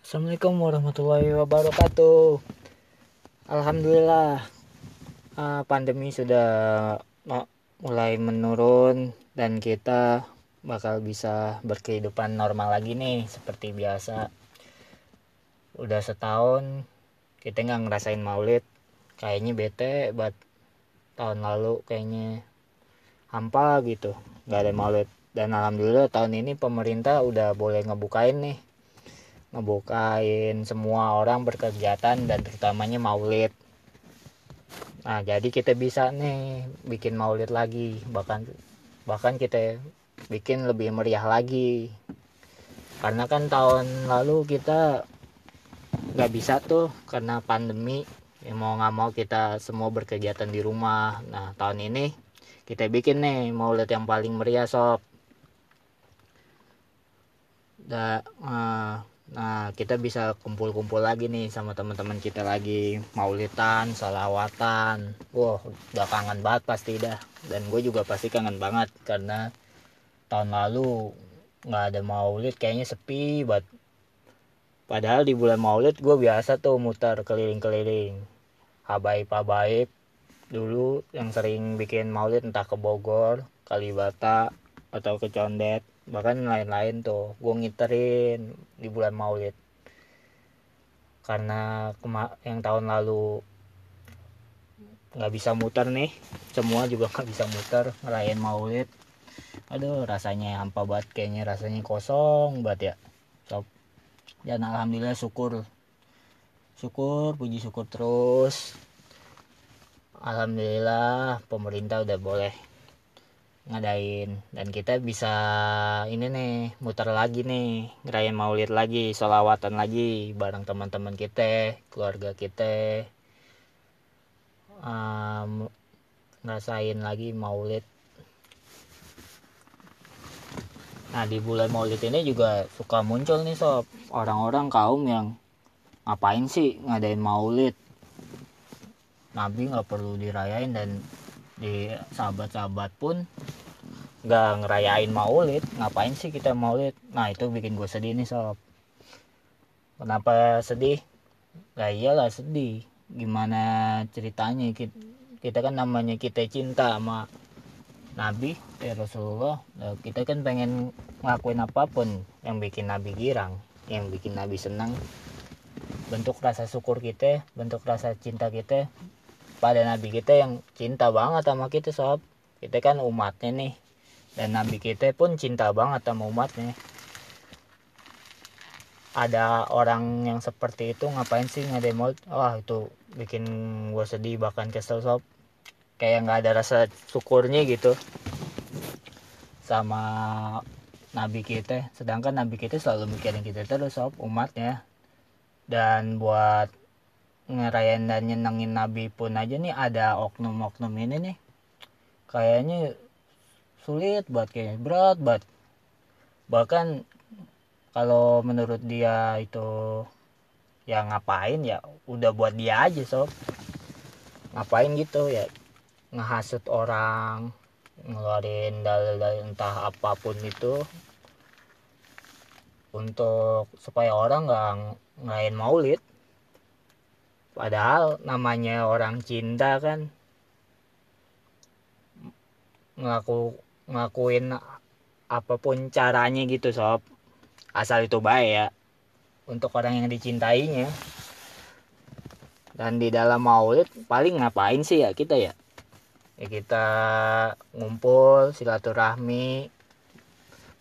Assalamualaikum warahmatullahi wabarakatuh. Alhamdulillah, pandemi sudah mulai menurun dan kita bakal bisa berkehidupan normal lagi nih seperti biasa. Udah setahun kita nggak ngerasain maulid, kayaknya bete buat tahun lalu kayaknya hampa gitu, nggak ada maulid. Dan alhamdulillah tahun ini pemerintah udah boleh ngebukain semua orang berkegiatan dan terutamanya maulid. Nah, jadi kita bisa nih bikin maulid lagi, bahkan kita bikin lebih meriah lagi. Karena kan tahun lalu kita nggak bisa tuh karena pandemi. Ya, mau nggak mau kita semua berkegiatan di rumah. Nah, tahun ini kita bikin nih maulid yang paling meriah sob. Nah, kita bisa kumpul-kumpul lagi nih sama teman-teman kita lagi maulidan, salawatan. Wah, udah kangen banget pasti dah. Dan gue juga pasti kangen banget karena tahun lalu nggak ada maulid, kayaknya sepi banget. Padahal di bulan maulid gue biasa tuh muter keliling-keliling. Habaib-habaib dulu yang sering bikin maulid entah ke Bogor, Kalibata, atau ke Condet, bahkan lain-lain tuh gue ngiterin di bulan maulid. Karena yang tahun lalu nggak bisa muter nih, semua juga nggak bisa muter ngerayain maulid. Aduh, rasanya hampa banget, kayaknya rasanya kosong banget ya sob. Dan alhamdulillah, syukur puji syukur terus. Alhamdulillah pemerintah udah boleh ngadain dan kita bisa ini nih muter lagi nih, ngerayain maulid lagi, sholawatan lagi bareng teman-teman kita, keluarga kita, ngerasain lagi maulid. Nah, di bulan maulid ini juga suka muncul nih sob orang-orang kaum yang ngapain sih ngadain maulid, Nabi nggak perlu dirayain, dan di sahabat-sahabat pun nggak ngerayain maulid, ngapain sih kita maulid. Nah, itu bikin gue sedih nih sob. Kenapa sedih? Lah iyalah sedih, gimana ceritanya, kita kan namanya kita cinta sama Nabi Rasulullah. Kita kan pengen ngelakuin apapun yang bikin Nabi girang, yang bikin Nabi senang. Bentuk rasa syukur kita, bentuk rasa cinta kita pada Nabi kita yang cinta banget sama kita sob. Kita kan umatnya nih, dan Nabi kita pun cinta banget sama umatnya. Ada orang yang seperti itu ngapain sih ngadain maulid? Wah, itu bikin gue sedih, bahkan kesel sob. Kayak nggak ada rasa syukurnya gitu sama Nabi kita, sedangkan Nabi kita selalu mikirin kita terus sob, umatnya. Dan buat ngerayain dan nyenengin Nabi pun aja nih ada oknum-oknum ini nih, kayaknya sulit banget, kayaknya berat banget. Bahkan kalau menurut dia itu ya ngapain, ya udah buat dia aja sob. Ngapain gitu ya, ngehasut orang, ngeluarin dalil-dalil entah apapun itu untuk supaya orang nggak ngelain maulid. Padahal namanya orang cinta kan ngelakuin apapun caranya gitu sob, asal itu baik ya untuk orang yang dicintainya. Dan di dalam maulid paling ngapain sih ya kita ya, kita ngumpul silaturahmi,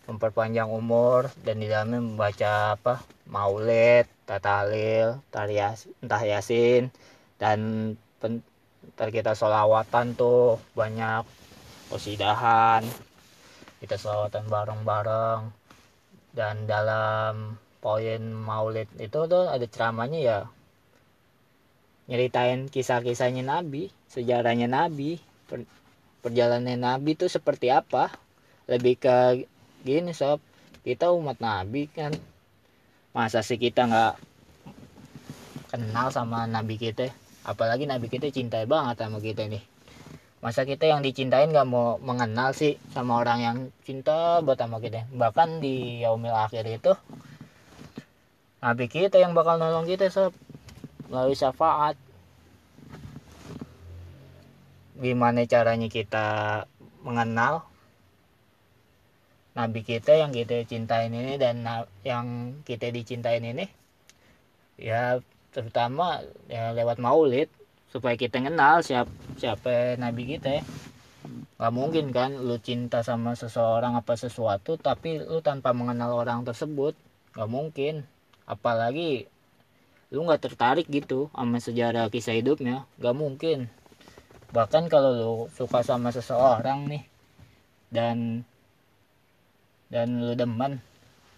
memperpanjang umur, dan di dalamnya membaca maulid, tahlil, entah yasin, dan ntar kita sholawatan tuh banyak, qosidahan, kita sholawatan bareng-bareng. Dan dalam poin maulid itu tuh ada ceramahnya ya, nyeritain kisah-kisahnya Nabi, sejarahnya Nabi, perjalanan Nabi tuh seperti apa. Lebih ke gini sob, kita umat Nabi kan, masa sih kita nggak kenal sama Nabi kita, apalagi Nabi kita cinta banget sama kita nih. Masa kita yang dicintain nggak mau mengenal sih sama orang yang cinta banget sama kita. Bahkan di yaumil akhir itu Nabi kita yang bakal nolong kita sob melalui syafaat. Gimana caranya kita mengenal Nabi kita yang kita cintain ini dan yang kita dicintain ini? Ya terutama ya lewat maulid, supaya kita kenal siapa Nabi kita. Gak mungkin kan lu cinta sama seseorang apa sesuatu tapi lu tanpa mengenal orang tersebut. Gak mungkin. Apalagi lu gak tertarik gitu sama sejarah kisah hidupnya. Gak mungkin. Bahkan kalau lu suka sama seseorang nih dan lu demen,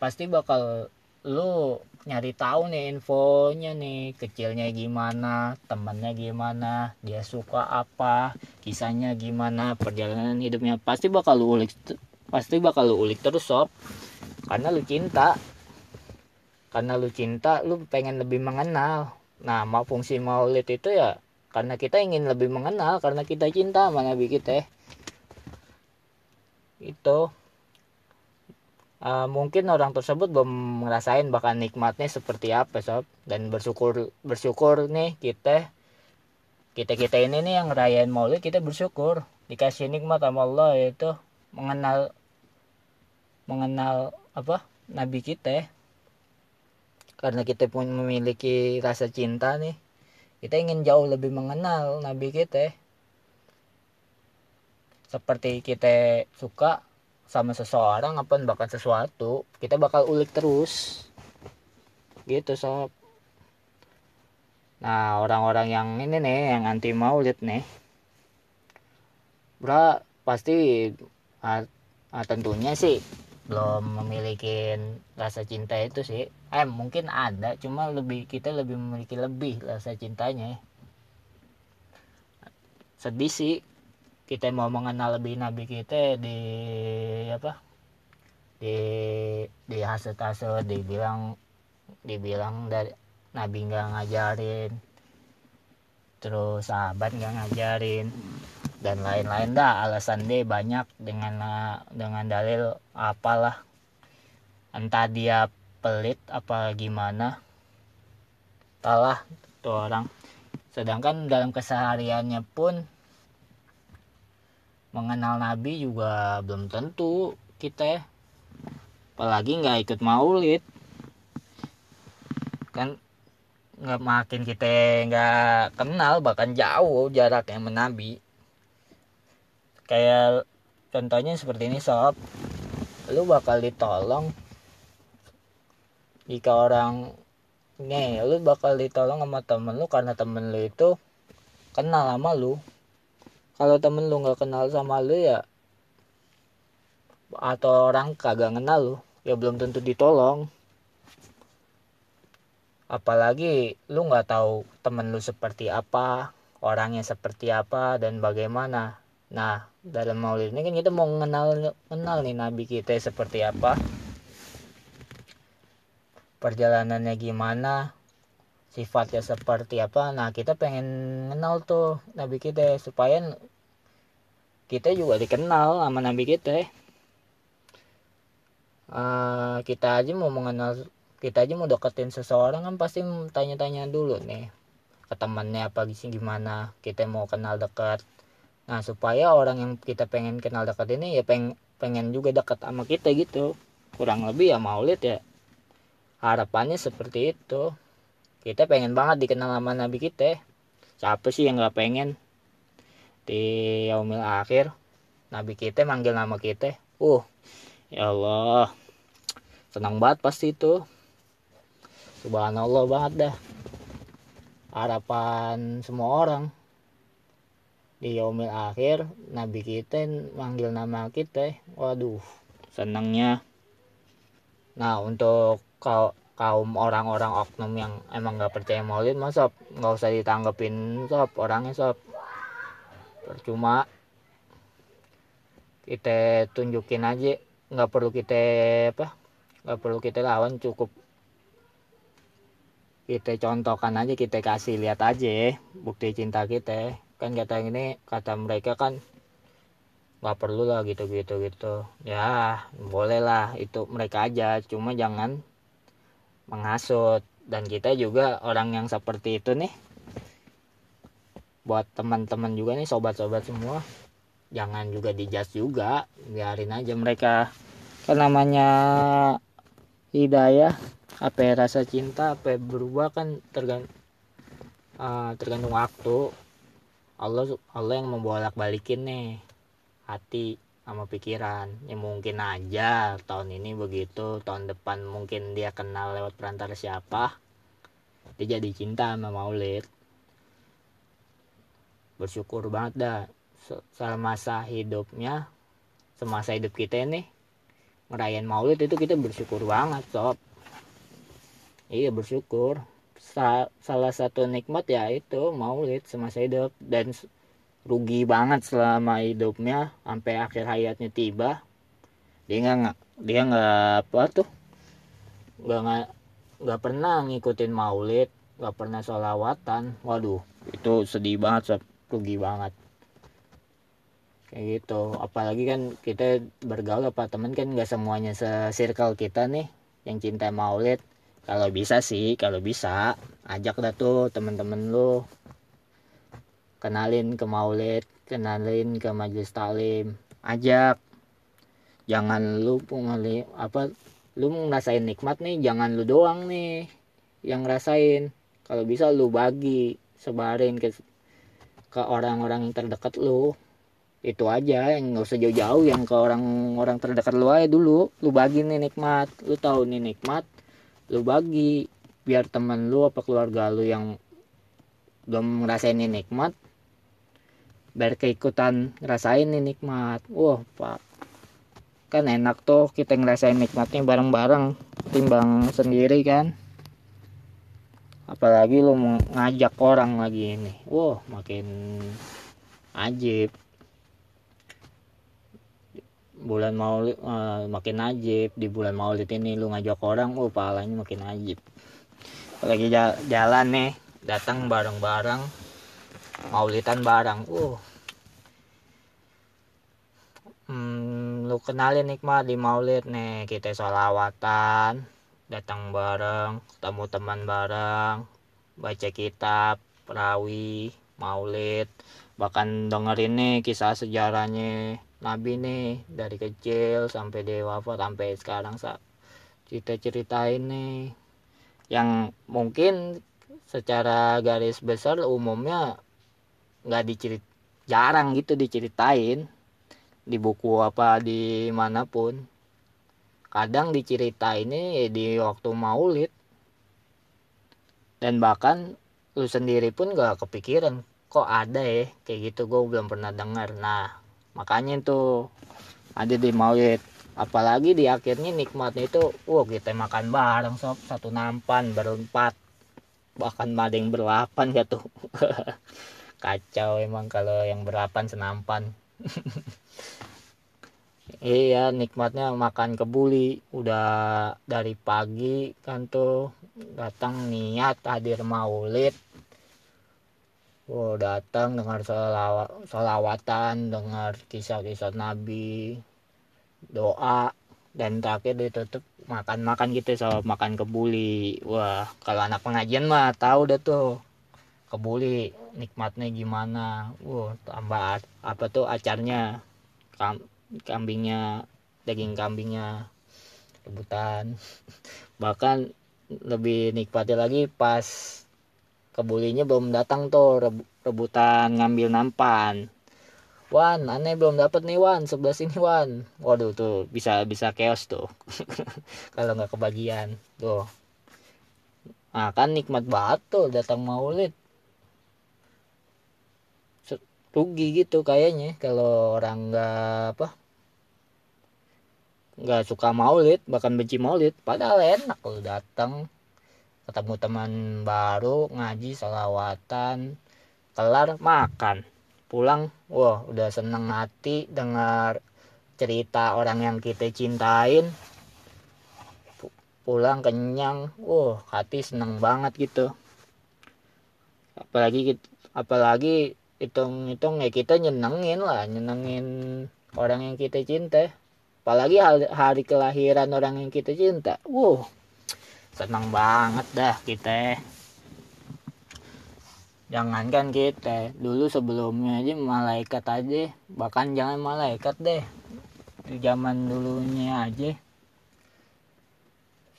pasti bakal lu nyari tahu nih infonya nih, kecilnya gimana, temannya gimana, dia suka apa, kisahnya gimana, perjalanan hidupnya, pasti bakal lu ulik terus sob. Karena lu cinta, lu pengen lebih mengenal. Nah, fungsi maulid itu ya karena kita ingin lebih mengenal, karena kita cinta sama Nabi kita. Itu mungkin orang tersebut belum ngerasain bakal nikmatnya seperti apa sob, dan bersyukur nih kita ini nih yang ngerayain maulid, kita bersyukur dikasih nikmat sama Allah, yaitu mengenal apa Nabi kita. Karena kita pun memiliki rasa cinta nih, kita ingin jauh lebih mengenal Nabi kita. Seperti kita suka sama seseorang apa bahkan sesuatu, kita bakal ulik terus gitu sob. Nah, orang-orang yang ini nih, yang anti maulid nih, bro, pasti tentunya sih belum memiliki rasa cinta itu sih. Mungkin ada, cuma kita lebih memiliki rasa cintanya. Sedih sih kita mau mengenal lebih Nabi kita di hasut-hasut, dibilang dari Nabi nggak ngajarin, terus sahabat nggak ngajarin, dan lain-lain dah alasan deh banyak dengan dalil apalah, entah dia pelit apa gimana, entahlah tuh orang. Sedangkan dalam kesehariannya pun mengenal Nabi juga belum tentu kita, apalagi nggak ikut maulid kan. Nggak, makin kita nggak kenal bahkan jauh jaraknya sama Nabi. Kayak contohnya seperti ini sob, lu bakal ditolong jika lu bakal ditolong sama temen lu karena temen lu itu kenal sama lu. Kalau temen lu nggak kenal sama lu ya, atau orang kagak kenal lu, ya belum tentu ditolong. Apalagi lu nggak tahu temen lu seperti apa, orangnya seperti apa dan bagaimana. Nah, dalam maulid ini kan kita mau kenal nih Nabi kita seperti apa, perjalanannya gimana, sifatnya seperti apa. Nah, kita pengen kenal tuh Nabi kita supaya kita juga dikenal sama Nabi kita. Kita aja mau deketin seseorang kan pasti tanya-tanya dulu nih ke temannya apa gimana, kita mau kenal dekat. Nah, supaya orang yang kita pengen kenal dekat ini ya pengen juga dekat sama kita gitu. Kurang lebih ya maulid ya harapannya seperti itu. Kita pengen banget dikenal sama Nabi kita. Siapa sih yang gak pengen di yaumil akhir Nabi kita manggil nama kita? Ya Allah, senang banget pasti itu. Subhanallah banget dah. Harapan semua orang di yaumil akhir Nabi kita manggil nama kita. Waduh, senangnya. Nah, untuk kaum orang-orang oknum yang emang gak percaya maulid mah sob, gak usah ditanggepin sob orangnya sob. Percuma kita tunjukin aja, gak perlu kita lawan, cukup kita contohkan aja, kita kasih lihat aja bukti cinta kita. Kan kata mereka kan nggak perlu lah gitu. Ya boleh lah itu mereka aja, cuma jangan menghasut. Dan kita juga orang yang seperti itu nih, buat teman-teman juga nih, sobat-sobat semua, jangan juga dijudge juga, biarin aja mereka. Kan namanya hidayah, apa ya, rasa cinta apa ya, berubah kan tergantung waktu. Allah yang membolak-balikin nih hati sama pikiran. Ya mungkin aja tahun ini begitu, tahun depan mungkin dia kenal lewat perantara siapa, dia jadi cinta sama Maulid. Bersyukur banget dah semasa hidup kita nih ngerayain Maulid itu kita bersyukur banget sob. Iya bersyukur. Salah satu nikmat ya itu Maulid semasa hidup. Dan rugi banget selama hidupnya sampai akhir hayatnya tiba dia nggak apa tuh, nggak pernah ngikutin Maulid, nggak pernah sholawatan. Waduh, itu sedih banget sob, rugi banget kayak gitu. Apalagi kan kita bergaul apa temen kan nggak semuanya se-circle kita nih yang cinta Maulid. Kalau bisa ajak dah tuh temen-temen lu, kenalin ke Maulid, kenalin ke majelis taklim, ajak. Jangan lu lu ngerasain nikmat nih, jangan lu doang nih yang ngerasain. Kalau bisa lu bagi, sebarin ke orang-orang yang terdekat lu. Itu aja, yang nggak usah jauh-jauh, yang ke orang-orang terdekat lu aja dulu. Lu bagi nih nikmat, lu tahu nih nikmat, lu bagi biar temen lu apa keluarga lu yang belum ngerasain nih nikmat biar keikutan ngerasain nih nikmat. Wah pak, kan enak tuh kita ngerasain nikmatnya bareng-bareng timbang sendiri kan. Apalagi lu ngajak orang lagi ini, wah makin ajib. Bulan Maulid makin ajib. Di bulan Maulid ini lu ngajak orang, pahalanya makin ajib. Apalagi jalan nih, datang bareng-bareng, Maulidan bareng, lu kenalin nikmat di Maulid nih, kita sholawatan, datang bareng, ketemu teman bareng, baca kitab, perawi, Maulid, bahkan dengerin nih kisah sejarahnya Nabi nih dari kecil sampai dia wafat sampai sekarang kita ceritain nih, yang mungkin secara garis besar umumnya jarang gitu diceritain di buku apa di manapun. Kadang diceritainnya di waktu Maulid, dan bahkan lu sendiri pun gak kepikiran kok ada ya kayak gitu, gue belum pernah dengar. Nah makanya itu ada di Maulid. Apalagi di akhirnya nikmatnya itu kita makan bareng sob, satu nampan berempat, bahkan ada yang berlapan gitu. Kacau emang kalau yang berlapan senampan. Iya nikmatnya makan kebuli udah dari pagi kan tuh, datang niat hadir Maulid. Datang dengar sholawatan, dengar kisah-kisah Nabi, doa, dan terakhir ditutup makan gitu makan kebuli. Wah kalau anak pengajian mah tahu dah tuh kebuli nikmatnya gimana. Tambah apa tuh acarnya, kambingnya, daging kambingnya rebutan. Bahkan lebih nikmatnya lagi pas kebulinya belum datang tuh, rebutan ngambil nampan. Wan, aneh belum dapat nih Wan, sebelah sini Wan. Waduh tuh bisa chaos tuh. Kalau nggak kebagian tuh. Nah kan nikmat banget tuh datang Maulid. Rugi gitu kayaknya kalau orang nggak suka Maulid, bahkan benci Maulid. Padahal enak kalau datang, ketemu teman baru, ngaji, sholawatan, kelar makan, pulang udah seneng hati dengar cerita orang yang kita cintain, pulang kenyang, hati seneng banget gitu. Apalagi hitung ya kita nyenengin orang yang kita cinta. Apalagi hari kelahiran orang yang kita cinta, senang banget dah kita. Jangankan kita, dulu sebelumnya aja malaikat aja, bahkan jangan malaikat deh, di zaman dulunya aja,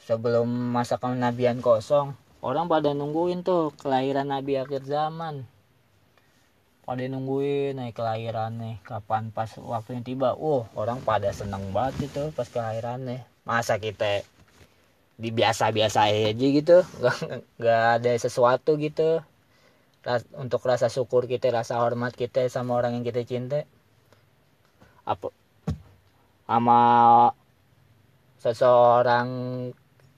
sebelum masa kenabian kosong, orang pada nungguin tuh kelahiran Nabi akhir zaman. Pada nungguin kelahirannya kapan, pas waktunya tiba. Orang pada seneng banget itu pas kelahirannya. Masa kita di biasa-biasa aja gitu, nggak ada sesuatu gitu untuk rasa syukur kita, rasa hormat kita sama orang yang kita cinta, apa sama seseorang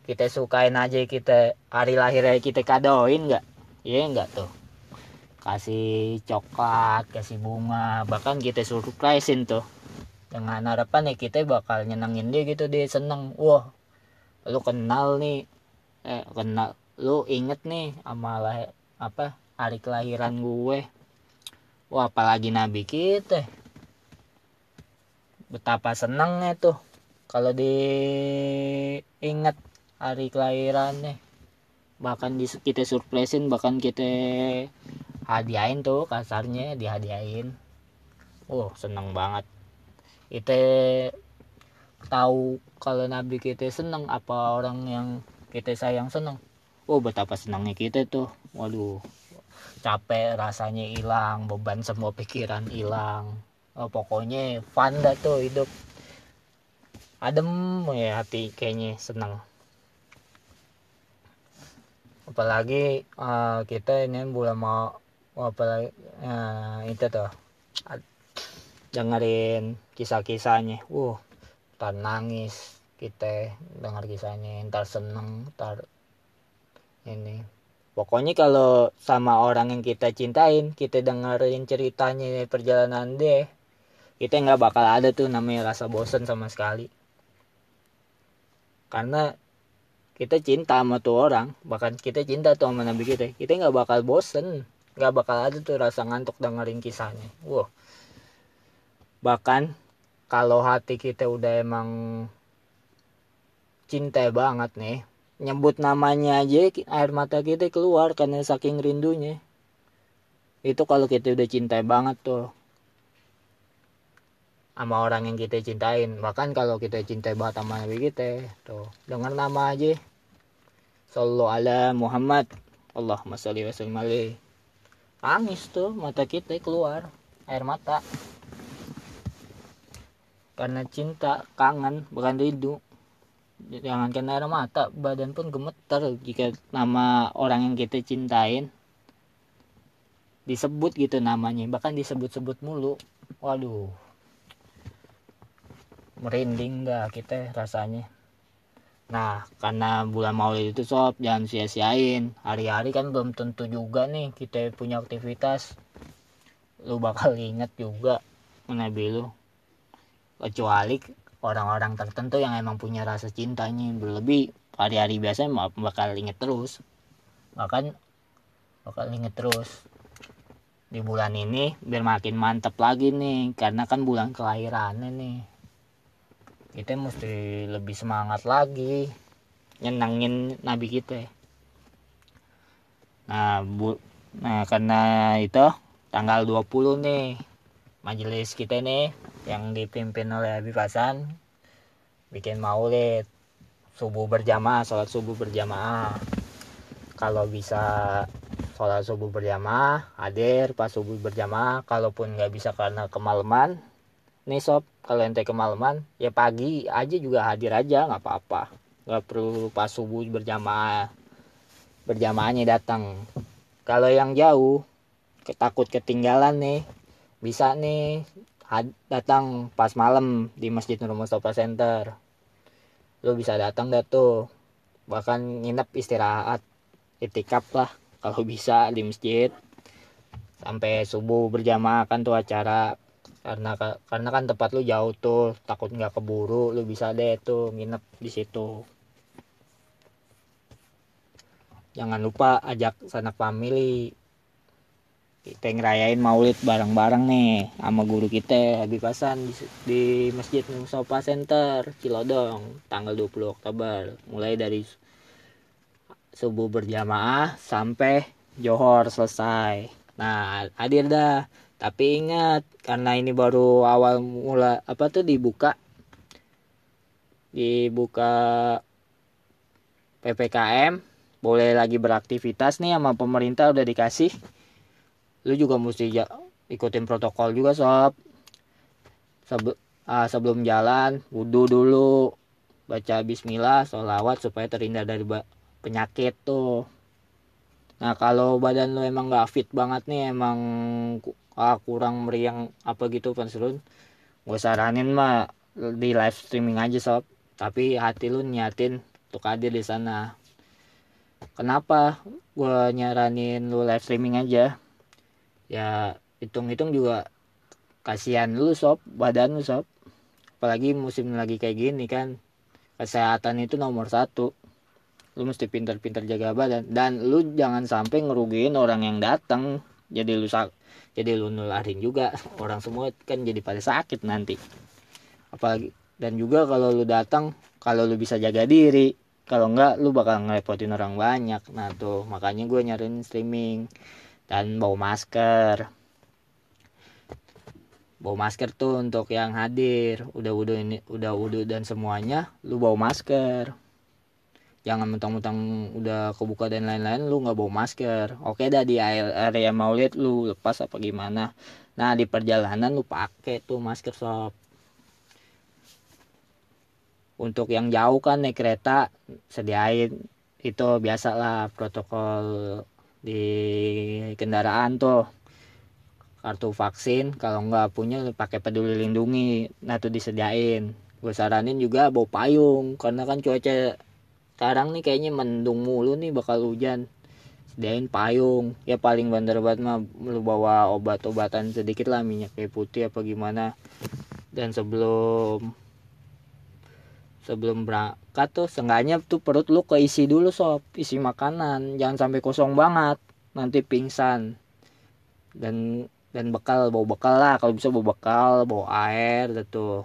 kita sukain aja, kita hari lahirnya kita kadoin nggak? Iya nggak tuh, kasih coklat, kasih bunga, bahkan kita surprisein tuh dengan harapan kita bakal nyenengin dia gitu, dia seneng. Lu kenal nih, kenal, lu inget nih sama hari kelahiran gue. Apalagi Nabi kita, betapa senengnya tuh kalau diinget hari kelahirannya. Bahkan kita surprisein, bahkan kita hadiahin tuh, kasarnya dihadiahin. Seneng banget. Kita tahu kalau Nabi kita seneng, apa orang yang kita sayang seneng. Betapa senangnya kita tuh. Waduh, capek rasanya hilang, beban semua pikiran hilang. Pokoknya fun dah tuh hidup, adem ya hati, kayaknya senang. Apalagi kita ini bulan mau apalagi itu tuh dengerin kisah-kisahnya, ntar nangis kita dengar kisahnya, ntar seneng, ntar ini. Pokoknya kalau sama orang yang kita cintain, kita dengerin ceritanya, perjalanan dia, kita nggak bakal ada tuh namanya rasa bosan sama sekali. Karena kita cinta sama tuh orang, bahkan kita cinta tuh sama Nabi kita nggak bakal bosen, nggak bakal ada tuh rasa ngantuk dengerin kisahnya. Bahkan kalau hati kita udah emang cinta banget nih, nyebut namanya aja air mata kita keluar karena saking rindunya. Itu kalau kita udah cinta banget tuh sama orang yang kita cintain. Bahkan kalau kita cinta banget sama Nabi kita, tuh dengar nama aja, Sallallahu ala Muhammad, Allahumma sholli wa sallim alaihi, nangis tuh mata kita keluar air mata karena cinta, kangen, bukan rindu. Jangankan air mata, badan pun gemeter jika nama orang yang kita cintain disebut gitu namanya, bahkan disebut-sebut mulu. Waduh, merinding dah kita rasanya. Nah, karena bulan Maulid itu sob, jangan sia-siain. Hari-hari kan belum tentu juga nih kita punya aktivitas, lu bakal inget juga Nabi lu, kecuali orang-orang tertentu yang emang punya rasa cintanya berlebih. Hari-hari biasanya bakal inget terus, bahkan bakal inget terus. Di bulan ini biar makin mantep lagi nih, karena kan bulan kelahirannya nih, kita mesti lebih semangat lagi nyenengin Nabi kita. Nah karena itu tanggal 20 nih majelis kita nih yang dipimpin oleh Habib Hasan bikin maulid subuh berjamaah, sholat subuh berjamaah. Kalau bisa sholat subuh berjamaah, hadir pas subuh berjamaah. Kalaupun nggak bisa karena kemalaman nih sob, kalau ente kemalaman ya pagi aja juga hadir aja, nggak apa-apa, nggak perlu pas subuh berjamaahnya datang. Kalau yang jauh takut ketinggalan nih, bisa nih datang pas malam di Masjid Nur Mustafa Center. Lu bisa datang dah tuh, bahkan nginep istirahat, itikaf lah kalau bisa di masjid sampai subuh berjamaah kan tuh acara. Karena kan tempat lu jauh tuh, takut nggak keburu, lu bisa deh tuh nginep di situ. Jangan lupa ajak sanak family, kita ngerayain maulid bareng-bareng nih sama guru kita Habib Hasan di Masjid Mustafa Center Cilodong tanggal 20 Oktober mulai dari subuh berjamaah sampai johor selesai. Nah, hadir dah. Tapi ingat, karena ini baru awal mula dibuka PPKM, boleh lagi beraktivitas nih sama pemerintah udah dikasih. Lu juga mesti ikutin protokol juga sob. Sebelum jalan wudu dulu, baca bismillah, sholawat supaya terhindar dari penyakit tuh. Nah kalau badan lu emang gak fit banget nih, emang kurang meriang apa gitu pensiun, gue saranin mah di live streaming aja sob. Tapi hati lu nyatin untuk hadir di sana. Kenapa gue nyaranin lu live streaming aja? Ya hitung-hitung juga kasihan lu sob, badan lu sob. Apalagi musim lagi kayak gini kan, kesehatan itu nomor 1. Lu mesti pintar-pintar jaga badan, dan lu jangan sampai ngerugiin orang yang datang. Jadi lu nularin juga orang semua kan, jadi pada sakit nanti. Apalagi dan juga kalau lu datang, kalau lu bisa jaga diri, kalau enggak lu bakal ngerepotin orang banyak. Nah tuh makanya gue nyariin streaming. Dan bawa masker tuh untuk yang hadir. Udah wudu dan semuanya lu bawa masker. Jangan mentang-mentang udah kebuka dan lain-lain lu nggak bawa masker. Oke dah, di area maulid lu lepas apa gimana. Nah di perjalanan lu pakai tuh masker sob. Untuk yang jauh kan naik kereta, sediain itu biasalah protokol di kendaraan tuh, kartu vaksin. Kalau nggak punya pakai peduli lindungi, nah tuh disediain. Gue saranin juga bawa payung, karena kan cuaca sekarang nih kayaknya mendung mulu nih, bakal hujan. Sediain payung. Ya paling bandar banget mah lu bawa obat-obatan sedikit lah, minyak kayu putih apa gimana. Dan sebelum berangkat tuh seenggaknya tuh perut lu keisi dulu sob, isi makanan, jangan sampai kosong banget nanti pingsan. Dan bawa bekal lah, kalau bisa bawa bekal, bawa air gitu.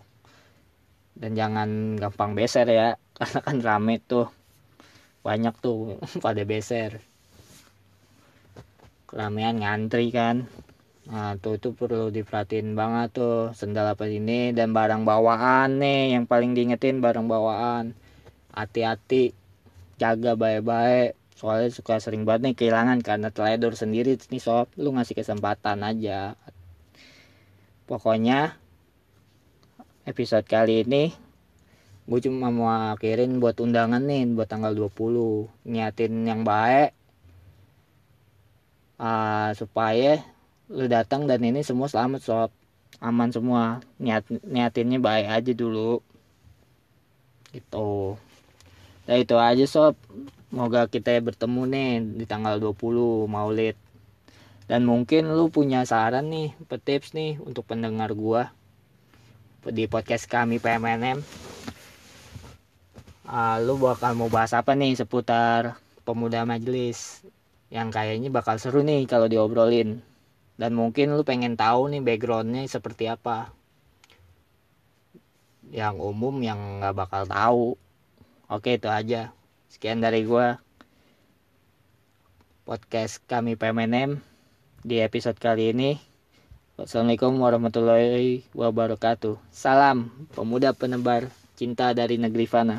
Dan jangan gampang beser ya, karena kan rame tuh, banyak tuh pada beser, keramaian ngantri kan. Nah tuh itu perlu diperhatiin banget tuh, sendal apa ini, dan barang bawaan nih yang paling diingetin, barang bawaan hati-hati, jaga baik-baik, soalnya suka sering banget nih kehilangan karena teledor sendiri nih sob. Lu ngasih kesempatan aja. Pokoknya episode kali ini gue cuma mau akhirin buat undangan nih buat tanggal 20, niatin yang baik, supaya lu datang dan ini semua selamat sob, aman semua. Niatinnya baik aja dulu gitu. Nah itu aja sob, semoga kita bertemu nih di tanggal 20 Maulid. Dan mungkin lu punya saran nih, tips nih untuk pendengar gua di podcast kami PMNM. Lu bakal mau bahas apa nih seputar pemuda majelis, yang kayaknya bakal seru nih kalau diobrolin. Dan mungkin lu pengen tahu nih backgroundnya seperti apa, yang umum yang gak bakal tahu. Oke itu aja, sekian dari gua, podcast kami PMNM di episode kali ini. Wassalamualaikum warahmatullahi wabarakatuh. Salam pemuda penebar cinta dari negeri Fana.